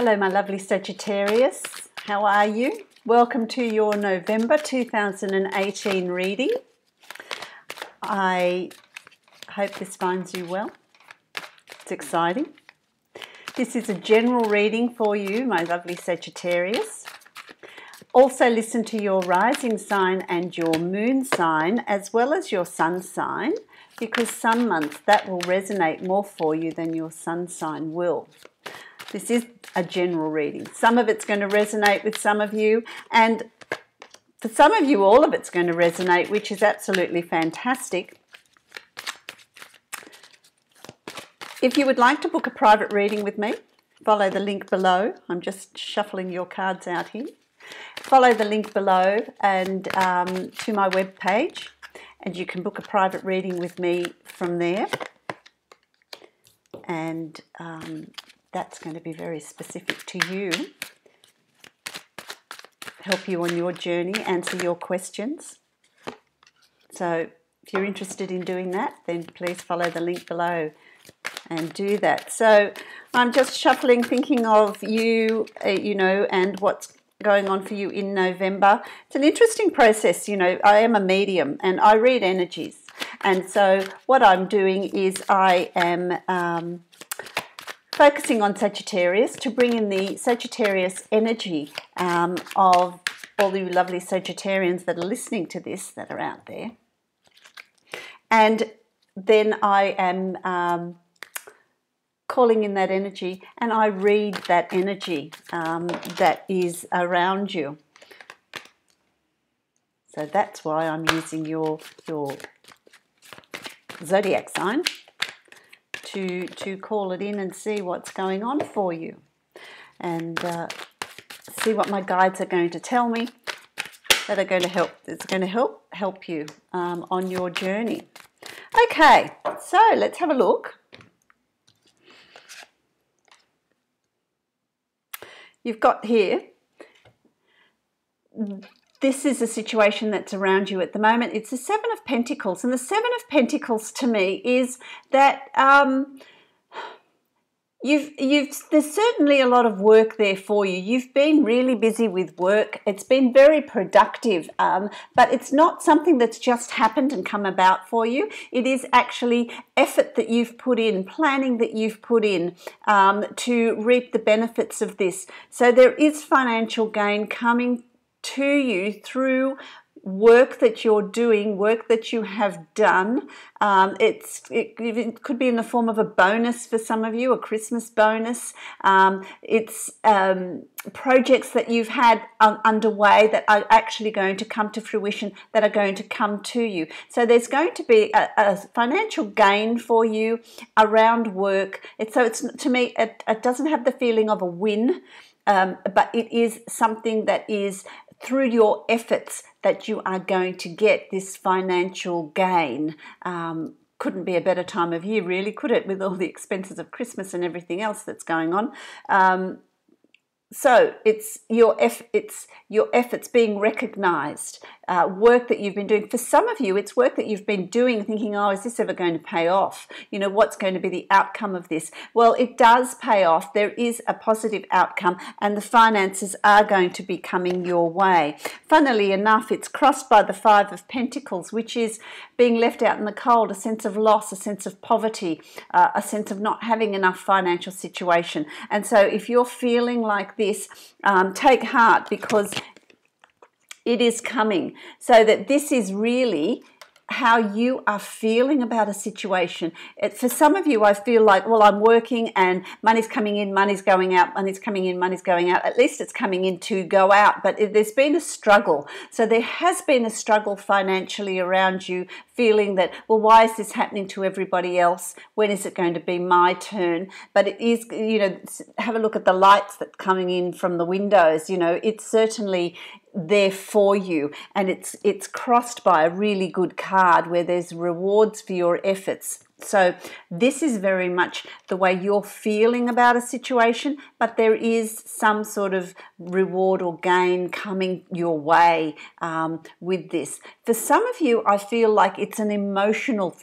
Hello, my lovely Sagittarius. How are you? Welcome to your November 2018 reading. I hope this finds you well. It's exciting. This is a general reading for you, my lovely Sagittarius. Also listen to your rising sign and your moon sign, as well as your sun sign, because some months that will resonate more for you than your sun sign will. This is a general reading. Some of it's going to resonate with some of you, and for some of you, all of it's going to resonate, which is absolutely fantastic. If you would like to book a private reading with me, follow the link below. I'm just shuffling your cards out here. Follow the link below and to my webpage, and you can book a private reading with me from there. And that's going to be very specific to you, help you on your journey, answer your questions. So if you're interested in doing that, then please follow the link below and do that. So I'm just shuffling, thinking of you, and what's going on for you in November. It's an interesting process. I am a medium and I read energies. And so what I'm doing is I am focusing on Sagittarius to bring in the Sagittarius energy of all the lovely Sagittarians that are listening to this, that are out there. And then I am calling in that energy, and I read that energy that is around you. So that's why I'm using your zodiac sign to call it in and see what's going on for you, and see what my guides are going to tell me that are going to help. It's going to help you on your journey. Okay, so let's have a look. You've got here, this is a situation that's around you at the moment. It's the Seven of Pentacles, and the Seven of Pentacles to me is that there's certainly a lot of work there for you. You've been really busy with work. It's been very productive, but it's not something that's just happened and come about for you. It is actually effort that you've put in, planning that you've put in to reap the benefits of this. So there is financial gain coming to you through work that you're doing, work that you have done. It could be in the form of a bonus for some of you, a Christmas bonus. It's projects that you've had underway that are actually going to come to fruition, that are going to come to you. So there's going to be a financial gain for you around work. It's to me, it doesn't have the feeling of a win, but it is something that is through your efforts that you are going to get this financial gain. Couldn't be a better time of year, really, could it, with all the expenses of Christmas and everything else that's going on. So it's your efforts being recognised, work that you've been doing. For some of you, it's work that you've been doing thinking, oh, is this ever going to pay off? What's going to be the outcome of this? Well, it does pay off. There is a positive outcome, and the finances are going to be coming your way. Funnily enough, it's crossed by the Five of Pentacles, which is being left out in the cold, a sense of loss, a sense of poverty, a sense of not having enough financial situation. And so if you're feeling like this, take heart, because it is coming. So that this is really how you are feeling about a situation. For some of you, I feel like, well, I'm working and money's coming in, money's going out, money's coming in, money's going out. At least it's coming in to go out, but there's been a struggle. So there has been a struggle financially around you, feeling that, well, why is this happening to everybody else? When is it going to be my turn? But it is, have a look at the lights that's coming in from the windows. It's certainly there for you, and it's crossed by a really good card where there's rewards for your efforts So this is very much the way you're feeling about a situation, but there is some sort of reward or gain coming your way with this. For some of you, I feel like it's an emotional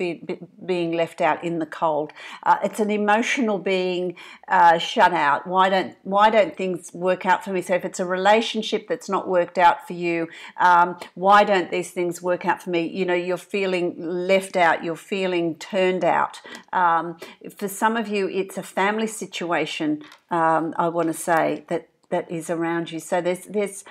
being left out in the cold. It's an emotional being shut out. Why don't things work out for me? So if it's a relationship that's not worked out for you, why don't these things work out for me? You know, you're feeling left out. You're feeling turned out. For some of you, it's a family situation, I want to say, that is around you. So there's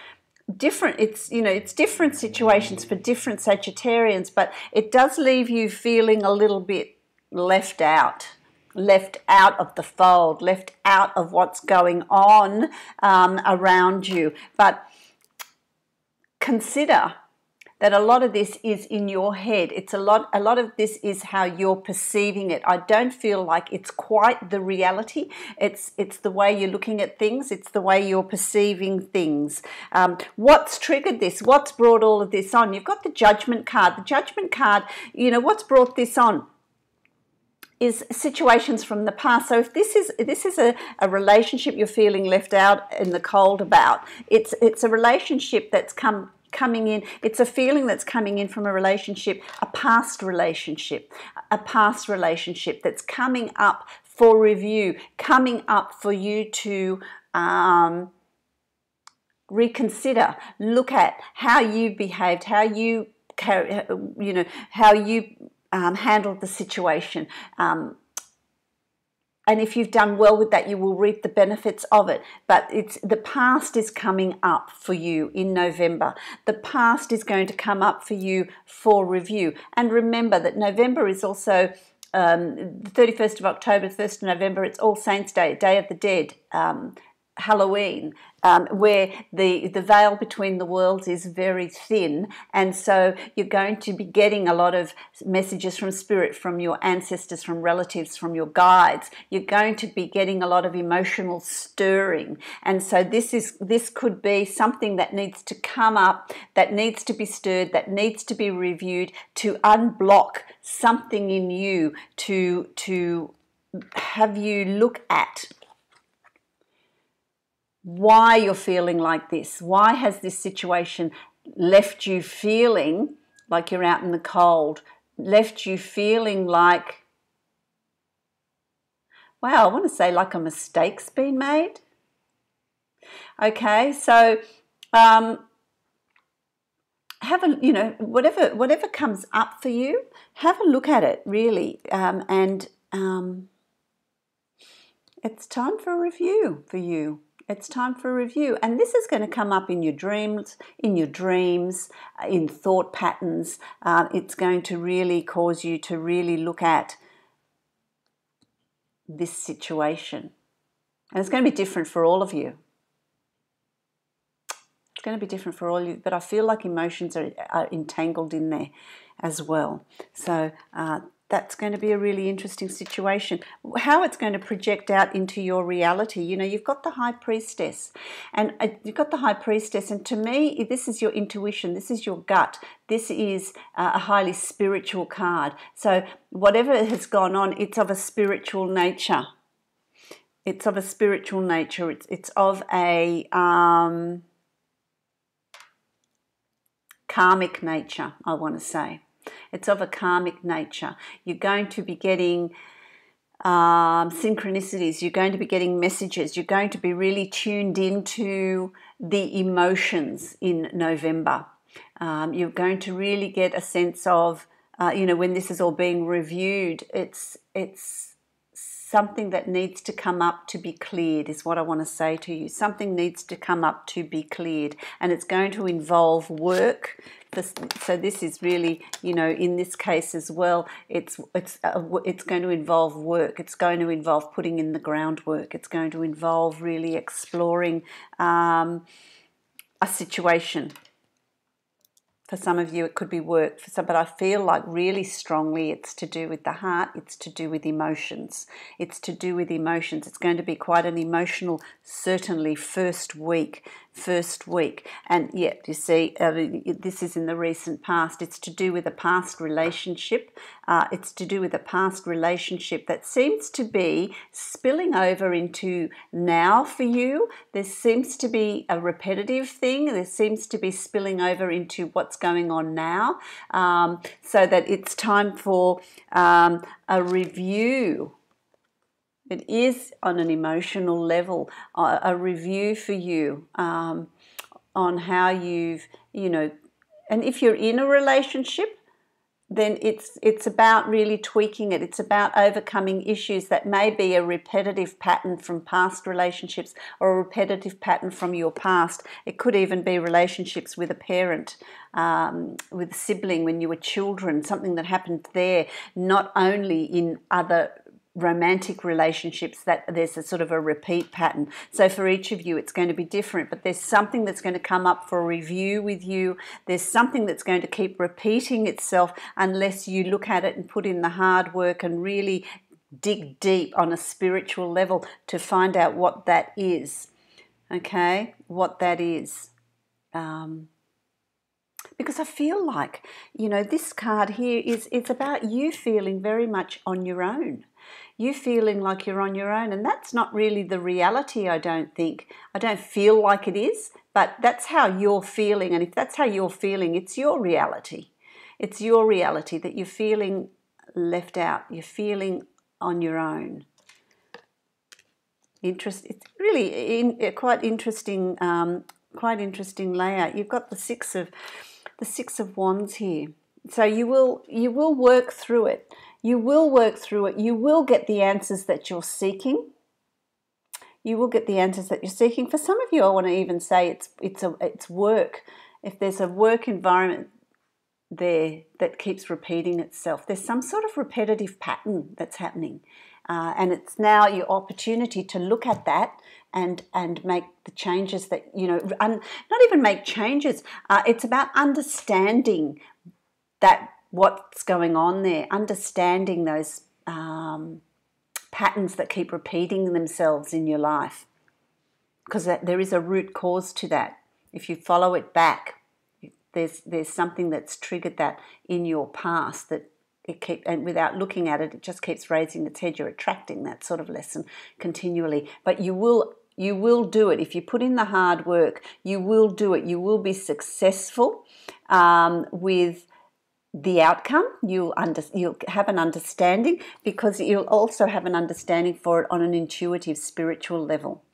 different, it's different situations for different Sagittarians, but it does leave you feeling a little bit left out of the fold, left out of what's going on around you. But consider that a lot of this is in your head. A lot of this is how you're perceiving it. I don't feel like it's quite the reality. It's the way you're looking at things. It's the way you're perceiving things. What's triggered this? What's brought all of this on? You've got the Judgment card. The Judgment card, what's brought this on is situations from the past. So if this is a relationship you're feeling left out in the cold about, it's a relationship that's coming in. It's a feeling that's coming in from a relationship, a past relationship that's coming up for review, coming up for you to reconsider, look at how you behaved, how you handled the situation. And if you've done well with that, you will reap the benefits of it. But the past is coming up for you in November. The past is going to come up for you for review. And remember that November is also the 31st of October, 1st of November. It's All Saints' Day, Day of the Dead, Halloween, where the veil between the worlds is very thin, and so you're going to be getting a lot of messages from spirit, from your ancestors, from relatives, from your guides. You're going to be getting a lot of emotional stirring, and so this could be something that needs to come up, that needs to be stirred, that needs to be reviewed, to unblock something in you, to have you look at why you're feeling like this. Why has this situation left you feeling like you're out in the cold, left you feeling like, wow, I want to say like a mistake's been made? Okay, so have a, whatever comes up for you, have a look at it really, and it's time for a review for you. It's time for a review, and this is going to come up in your dreams, in thought patterns. It's going to really cause you to really look at this situation, and it's going to be different for all of you. It's going to be different for all of you, but I feel like emotions are entangled in there as well. So that's going to be a really interesting situation. How it's going to project out into your reality. You've got the High Priestess, and to me, this is your intuition. This is your gut. This is a highly spiritual card. So whatever has gone on, it's of a spiritual nature. It's of a spiritual nature. It's of a karmic nature, I want to say. It's of a karmic nature. You're going to be getting synchronicities. You're going to be getting messages. You're going to be really tuned into the emotions in November. You're going to really get a sense of, when this is all being reviewed, it's something that needs to come up to be cleared is what I want to say to you. Something needs to come up to be cleared, and it's going to involve work. So this is really, in this case as well, it's going to involve work. It's going to involve putting in the groundwork. It's going to involve really exploring a situation. For some of you, it could be work. But I feel like really strongly it's to do with the heart. It's to do with emotions. It's to do with emotions. It's going to be quite an emotional, certainly first week first week. And yeah, you see, this is in the recent past. It's to do with a past relationship. It's to do with a past relationship that seems to be spilling over into now for you. There seems to be a repetitive thing. There seems to be spilling over into what's going on now, so that it's time for a review. It is on an emotional level, a review for you on how you've, and if you're in a relationship, then it's about really tweaking it. It's about overcoming issues that may be a repetitive pattern from past relationships or a repetitive pattern from your past. It could even be relationships with a parent, with a sibling when you were children, something that happened there, not only in other romantic relationships, that there's a sort of a repeat pattern. So for each of you it's going to be different, but there's something that's going to come up for a review with you. There's something that's going to keep repeating itself unless you look at it and put in the hard work and really dig deep on a spiritual level to find out what that is. Okay, what that is. Because I feel like, this card here it's about you feeling very much on your own. You feeling like you're on your own, and that's not really the reality, I don't think. I don't feel like it is, but that's how you're feeling, and if that's how you're feeling, it's your reality. It's your reality that you're feeling left out. You're feeling on your own. It's really quite interesting layout. You've got the Six of Wands here. So you will work through it. You will work through it. You will get the answers that you're seeking. You will get the answers that you're seeking. For some of you, I want to even say it's work. If there's a work environment there that keeps repeating itself, there's some sort of repetitive pattern that's happening, and it's now your opportunity to look at that and make the changes that not even make changes. It's about understanding that what's going on there, understanding those patterns that keep repeating themselves in your life, because there is a root cause to that. If you follow it back, there's something that's triggered that in your past that and without looking at it, it just keeps raising its head. You're attracting that sort of lesson continually, but you will do it. If you put in the hard work, you will do it. You will be successful with the outcome. You'll have an understanding, because you'll also have an understanding for it on an intuitive, spiritual level.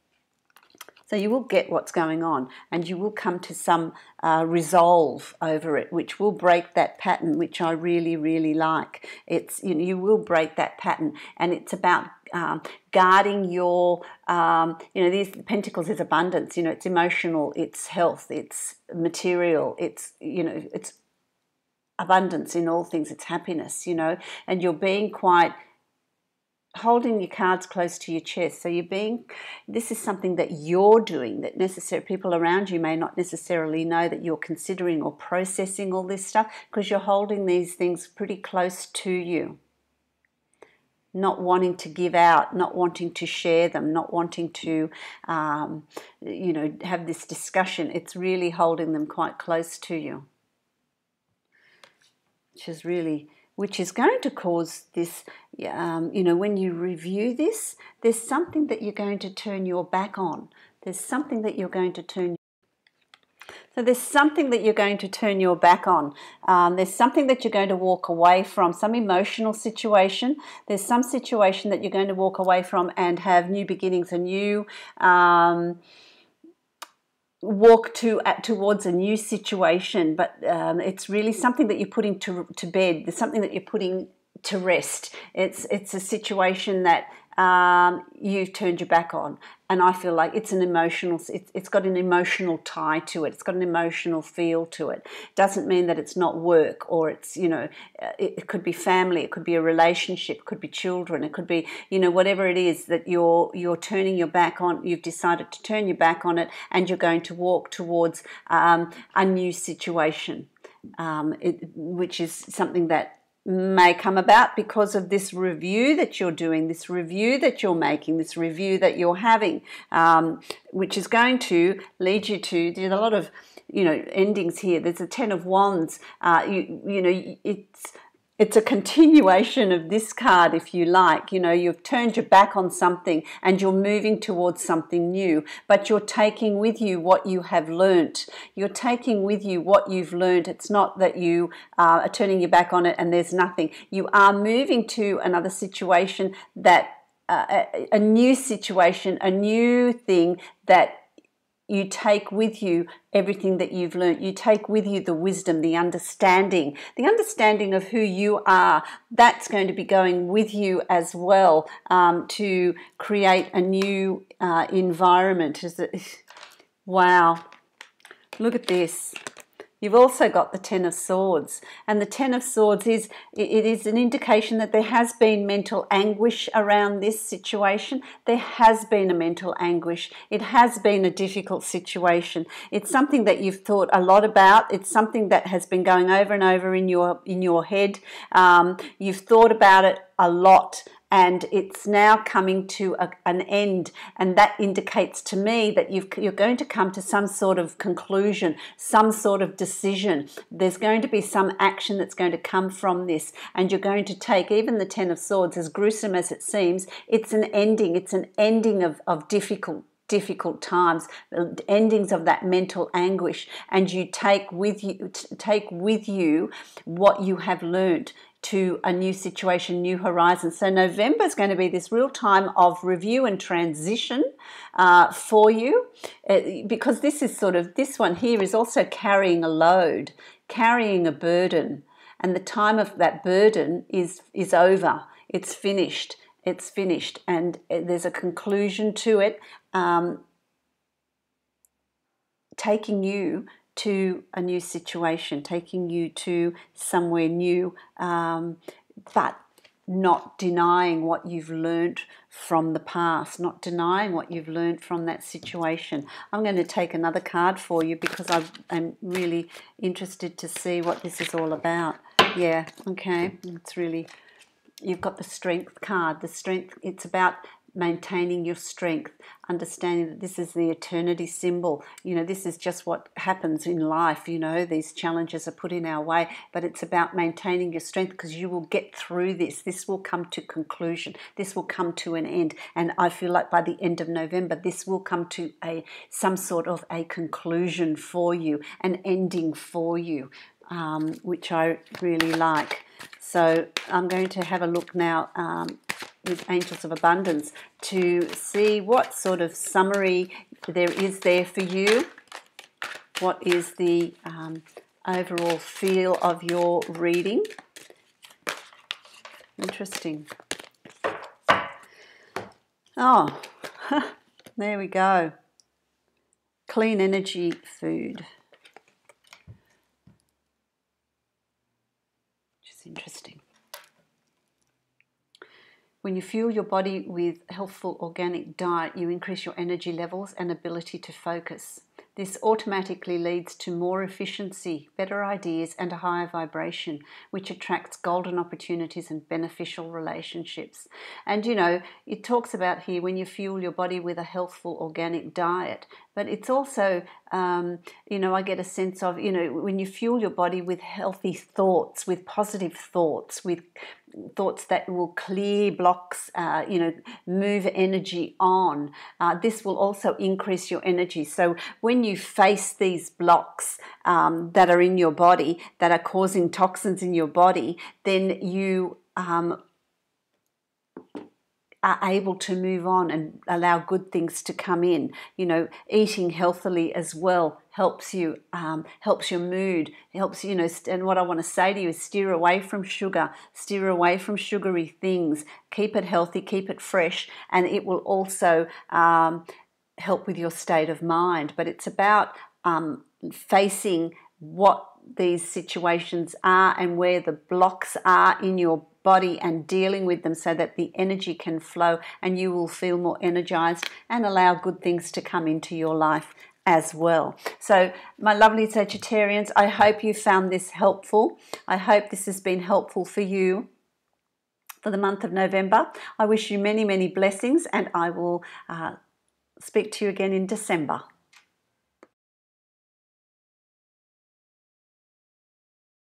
So you will get what's going on, and you will come to some resolve over it, which will break that pattern, which I really, really like. It's you will break that pattern, and it's about guarding your these Pentacles is abundance. It's emotional, it's health, it's material, it's it's abundance in all things, it's happiness, and you're being quite holding your cards close to your chest. So this is something that you're doing that people around you may not necessarily know that you're considering or processing all this stuff, because you're holding these things pretty close to you. Not wanting to give out, not wanting to share them, not wanting to, have this discussion. It's really holding them quite close to you, which is going to cause this, when you review this, there's something that you're going to turn your back on. There's something that you're going to turn. So there's something that you're going to turn your back on. There's something that you're going to walk away from, some emotional situation. There's some situation that you're going to walk away from and have new beginnings, a new walk towards a new situation, but it's really something that you're putting to bed. There's something that you're putting to rest. It's a situation that you've turned your back on, and I feel like it's it's got an emotional tie to it. It's got an emotional feel to it. Doesn't mean that it's not work, or it's it could be family, it could be a relationship, it could be children, it could be whatever it is that you're turning your back on. You've decided to turn your back on it, and you're going to walk towards a new situation, which is something that may come about because of this review that you're doing, this review that you're making, this review that you're having, which is going to lead you to, there's a lot of, endings here. There's a Ten of Wands. It's a continuation of this card, if you like. You've turned your back on something and you're moving towards something new, but you're taking with you what you have learnt. You're taking with you what you've learnt. It's not that you are turning your back on it and there's nothing. You are moving to another situation, that a new situation, a new thing that you take with you everything that you've learned. You take with you the wisdom, the understanding of who you are. That's going to be going with you as well, to create a new environment. Wow, look at this. You've also got the Ten of Swords, and the Ten of Swords is an indication that there has been mental anguish around this situation. There has been a mental anguish. It has been a difficult situation. It's something that you've thought a lot about. It's something that has been going over and over in your head. You've thought about it a lot, and it's now coming to an end, and that indicates to me that you're going to come to some sort of conclusion, some sort of decision. There's going to be some action that's going to come from this, and you're going to take, even the Ten of Swords, as gruesome as it seems, it's an ending. It's an ending of difficult times, endings of that mental anguish, and you take with you what you have learned to a new situation, new horizons. So November is going to be this real time of review and transition for you, because this one here is also carrying a load, carrying a burden, and the time of that burden is over. It's finished. It's finished, and there's a conclusion to it, taking you to a new situation, taking you to somewhere new, but not denying what you've learnt from the past, not denying what you've learnt from that situation. I'm going to take another card for you because I'm really interested to see what this is all about. Yeah, okay, it's really, you've got the Strength card. The Strength, it's about maintaining your strength, understanding that this is the eternity symbol. This is just what happens in life. These challenges are put in our way, but it's about maintaining your strength, because you will get through this. This will come to conclusion. This will come to an end, and I feel like by the end of November, this will come to some sort of a conclusion for you, an ending for you, which I really like. So I'm going to have a look now with Angels of Abundance to see what sort of summary there is there for you. What is the overall feel of your reading? Interesting. Oh, there we go. Clean energy food. Which is interesting. When you fuel your body with healthful organic diet, you increase your energy levels and ability to focus. This automatically leads to more efficiency, better ideas, and a higher vibration, which attracts golden opportunities and beneficial relationships. And it talks about here when you fuel your body with a healthful organic diet, but it's also, I get a sense of, when you fuel your body with healthy thoughts, with positive thoughts, with thoughts that will clear blocks, move energy on. This will also increase your energy. So when you face these blocks that are in your body, that are causing toxins in your body, then you are able to move on and allow good things to come in. Eating healthily as well helps you, helps your mood, helps, and what I want to say to you is steer away from sugar, steer away from sugary things, keep it healthy, keep it fresh, and it will also help with your state of mind. But it's about facing what these situations are and where the blocks are in your body and dealing with them so that the energy can flow and you will feel more energized and allow good things to come into your life as well. So my lovely Sagittarians, I hope you found this helpful. I hope this has been helpful for you for the month of November. I wish you many, many blessings, and I will speak to you again in December.